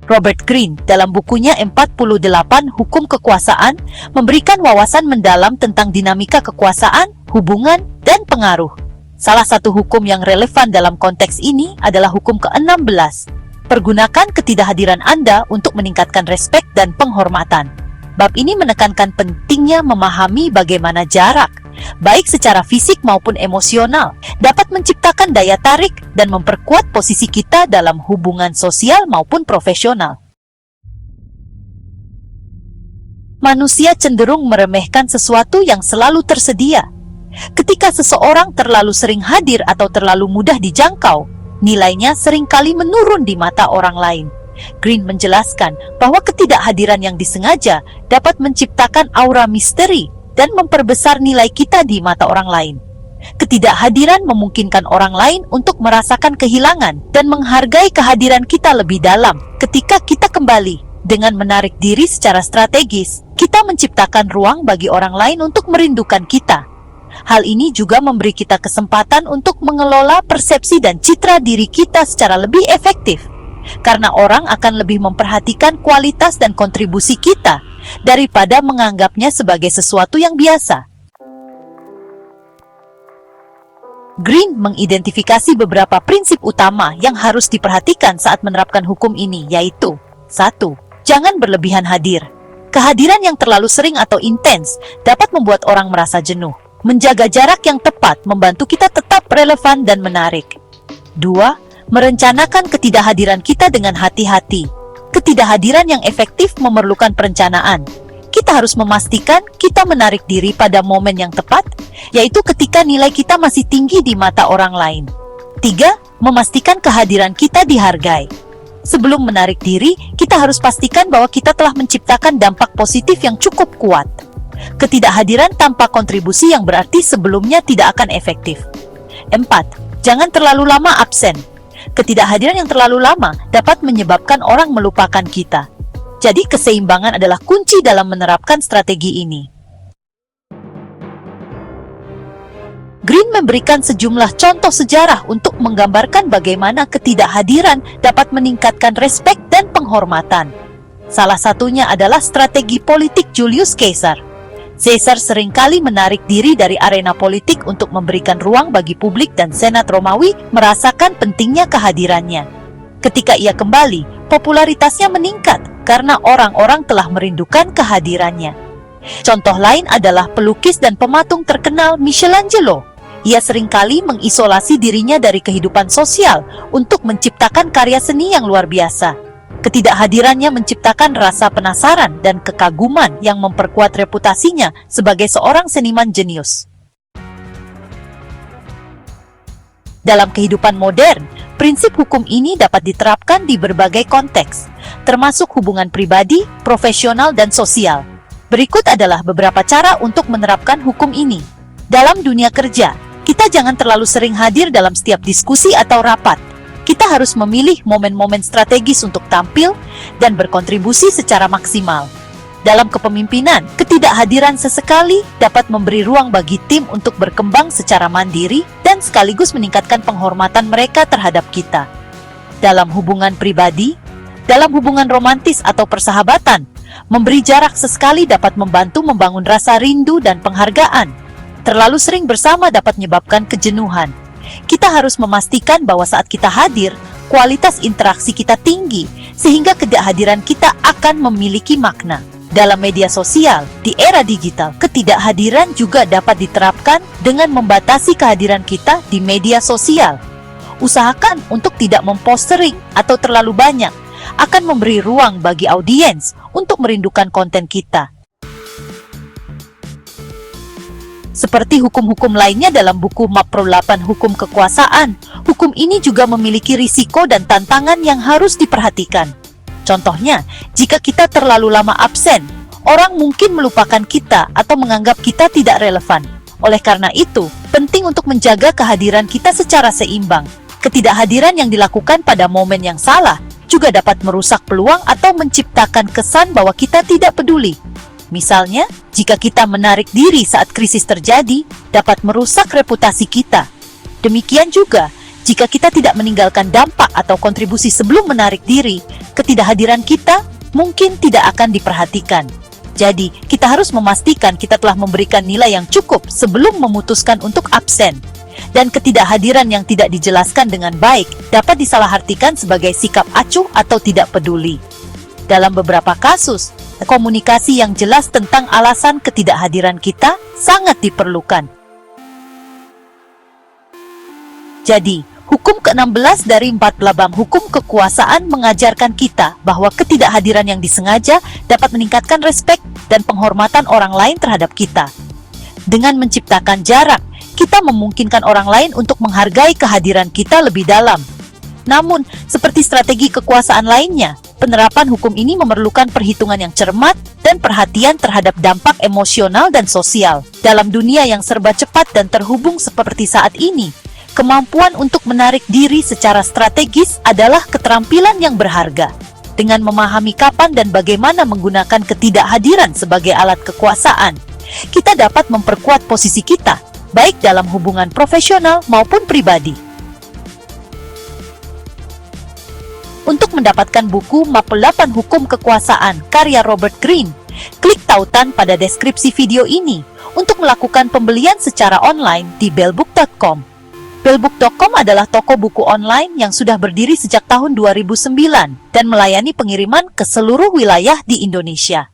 Robert Greene dalam bukunya 48 Hukum Kekuasaan memberikan wawasan mendalam tentang dinamika kekuasaan, hubungan, dan pengaruh. Salah satu hukum yang relevan dalam konteks ini adalah hukum ke-16. Pergunakan ketidakhadiran Anda untuk meningkatkan respek dan penghormatan. Bab ini menekankan pentingnya memahami bagaimana jarak, baik secara fisik maupun emosional, dapat menciptakan daya tarik dan memperkuat posisi kita dalam hubungan sosial maupun profesional. Manusia cenderung meremehkan sesuatu yang selalu tersedia. Ketika seseorang terlalu sering hadir atau terlalu mudah dijangkau, nilainya seringkali menurun di mata orang lain. Greene menjelaskan bahwa ketidakhadiran yang disengaja dapat menciptakan aura misteri dan memperbesar nilai kita di mata orang lain. Ketidakhadiran memungkinkan orang lain untuk merasakan kehilangan dan menghargai kehadiran kita lebih dalam. Ketika kita kembali dengan menarik diri secara strategis, kita menciptakan ruang bagi orang lain untuk merindukan kita. Hal ini juga memberi kita kesempatan untuk mengelola persepsi dan citra diri kita secara lebih efektif, karena orang akan lebih memperhatikan kualitas dan kontribusi kita daripada menganggapnya sebagai sesuatu yang biasa. Greene mengidentifikasi beberapa prinsip utama yang harus diperhatikan saat menerapkan hukum ini, yaitu 1. Jangan berlebihan hadir. Kehadiran yang terlalu sering atau intens dapat membuat orang merasa jenuh. Menjaga jarak yang tepat membantu kita tetap relevan dan menarik. 2. Merencanakan ketidakhadiran kita dengan hati-hati. Ketidakhadiran yang efektif memerlukan perencanaan. Kita harus memastikan kita menarik diri pada momen yang tepat, yaitu ketika nilai kita masih tinggi di mata orang lain. 3. Memastikan kehadiran kita dihargai. Sebelum menarik diri, kita harus pastikan bahwa kita telah menciptakan dampak positif yang cukup kuat. Ketidakhadiran tanpa kontribusi yang berarti sebelumnya tidak akan efektif. 4. Jangan terlalu lama absen. Ketidakhadiran yang terlalu lama dapat menyebabkan orang melupakan kita. Jadi keseimbangan adalah kunci dalam menerapkan strategi ini. Greene memberikan sejumlah contoh sejarah untuk menggambarkan bagaimana ketidakhadiran dapat meningkatkan respek dan penghormatan. Salah satunya adalah strategi politik Julius Caesar. Caesar seringkali menarik diri dari arena politik untuk memberikan ruang bagi publik dan Senat Romawi merasakan pentingnya kehadirannya. Ketika ia kembali, popularitasnya meningkat karena orang-orang telah merindukan kehadirannya. Contoh lain adalah pelukis dan pematung terkenal Michelangelo. Ia seringkali mengisolasi dirinya dari kehidupan sosial untuk menciptakan karya seni yang luar biasa. Ketidakhadirannya menciptakan rasa penasaran dan kekaguman yang memperkuat reputasinya sebagai seorang seniman jenius. Dalam kehidupan modern, prinsip hukum ini dapat diterapkan di berbagai konteks, termasuk hubungan pribadi, profesional, dan sosial. Berikut adalah beberapa cara untuk menerapkan hukum ini. Dalam dunia kerja, kita jangan terlalu sering hadir dalam setiap diskusi atau rapat. Kita harus memilih momen-momen strategis untuk tampil dan berkontribusi secara maksimal. Dalam kepemimpinan, ketidakhadiran sesekali dapat memberi ruang bagi tim untuk berkembang secara mandiri dan sekaligus meningkatkan penghormatan mereka terhadap kita. Dalam hubungan pribadi, dalam hubungan romantis atau persahabatan, memberi jarak sesekali dapat membantu membangun rasa rindu dan penghargaan. Terlalu sering bersama dapat menyebabkan kejenuhan. Kita harus memastikan bahwa saat kita hadir, kualitas interaksi kita tinggi, sehingga ketidakhadiran kita akan memiliki makna. Dalam media sosial, di era digital, ketidakhadiran juga dapat diterapkan dengan membatasi kehadiran kita di media sosial. Usahakan untuk tidak mempost sering atau terlalu banyak, akan memberi ruang bagi audiens untuk merindukan konten kita. Seperti hukum-hukum lainnya dalam buku 48 Hukum Kekuasaan, hukum ini juga memiliki risiko dan tantangan yang harus diperhatikan. Contohnya, jika kita terlalu lama absen, orang mungkin melupakan kita atau menganggap kita tidak relevan. Oleh karena itu, penting untuk menjaga kehadiran kita secara seimbang. Ketidakhadiran yang dilakukan pada momen yang salah juga dapat merusak peluang atau menciptakan kesan bahwa kita tidak peduli. Misalnya, jika kita menarik diri saat krisis terjadi, dapat merusak reputasi kita. Demikian juga, Jika kita tidak meninggalkan dampak atau kontribusi sebelum menarik diri, ketidakhadiran kita mungkin tidak akan diperhatikan. Jadi, kita harus memastikan kita telah memberikan nilai yang cukup sebelum memutuskan untuk absen. Dan ketidakhadiran yang tidak dijelaskan dengan baik dapat disalahartikan sebagai sikap acuh atau tidak peduli. Dalam beberapa kasus, komunikasi yang jelas tentang alasan ketidakhadiran kita sangat diperlukan. Jadi, hukum ke-16 dari 14 bab hukum kekuasaan mengajarkan kita bahwa ketidakhadiran yang disengaja dapat meningkatkan respek dan penghormatan orang lain terhadap kita. Dengan menciptakan jarak, kita memungkinkan orang lain untuk menghargai kehadiran kita lebih dalam. Namun, seperti strategi kekuasaan lainnya, penerapan hukum ini memerlukan perhitungan yang cermat dan perhatian terhadap dampak emosional dan sosial. Dalam dunia yang serba cepat dan terhubung seperti saat ini, kemampuan untuk menarik diri secara strategis adalah keterampilan yang berharga. Dengan memahami kapan dan bagaimana menggunakan ketidakhadiran sebagai alat kekuasaan, kita dapat memperkuat posisi kita, baik dalam hubungan profesional maupun pribadi. Untuk mendapatkan buku 48 Hukum Kekuasaan karya Robert Greene, klik tautan pada deskripsi video ini untuk melakukan pembelian secara online di bellbook.com. Bellbook.com adalah toko buku online yang sudah berdiri sejak tahun 2009 dan melayani pengiriman ke seluruh wilayah di Indonesia.